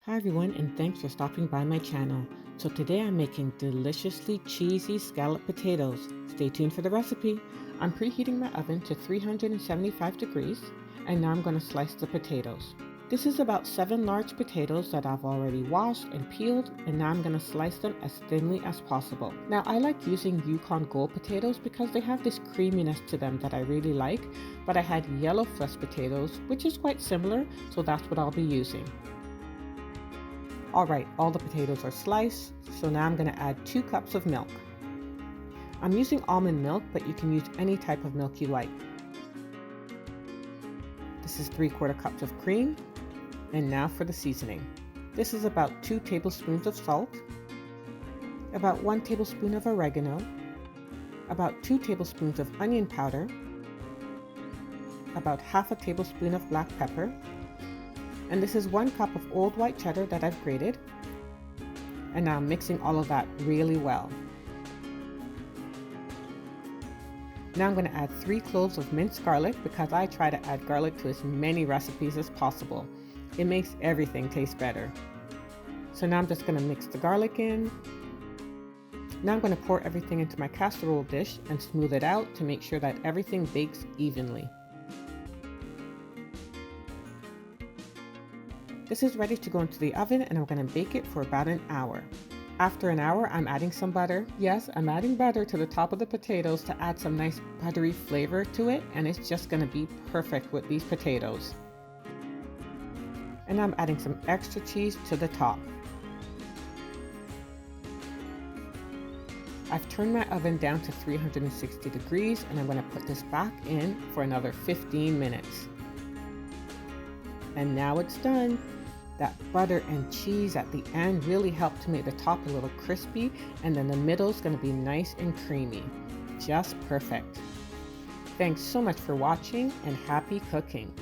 Hi everyone, and thanks for stopping by my channel. So today I'm making deliciously cheesy scalloped potatoes. Stay tuned for the recipe. I'm preheating my oven to 375 degrees, and now I'm going to slice the potatoes. This is about 7 large potatoes that I've already washed and peeled, and now I'm going to slice them as thinly as possible. Now I like using Yukon Gold potatoes because they have this creaminess to them that I really like, but I had yellow fresh potatoes, which is quite similar, so that's what I'll be using. Alright, all the potatoes are sliced, so now I'm going to add 2 cups of milk. I'm using almond milk, but you can use any type of milk you like. This is 3/4 cups of cream, and now for the seasoning. This is about 2 tablespoons of salt, about 1 tablespoon of oregano, about 2 tablespoons of onion powder, about half a tablespoon of black pepper, and this is 1 cup of old white cheddar that I've grated. And now I'm mixing all of that really well. Now I'm going to add 3 cloves of minced garlic because I try to add garlic to as many recipes as possible. It makes everything taste better. So now I'm just going to mix the garlic in. Now I'm going to pour everything into my casserole dish and smooth it out to make sure that everything bakes evenly. This is ready to go into the oven, and I'm going to bake it for about an hour. After an hour, I'm adding some butter. Yes, I'm adding butter to the top of the potatoes to add some nice buttery flavor to it, and it's just going to be perfect with these potatoes. And I'm adding some extra cheese to the top. I've turned my oven down to 360 degrees, and I'm going to put this back in for another 15 minutes. And now it's done. That butter and cheese at the end really helped to make the top a little crispy, and then the middle is going to be nice and creamy. Just perfect. Thanks so much for watching, and happy cooking.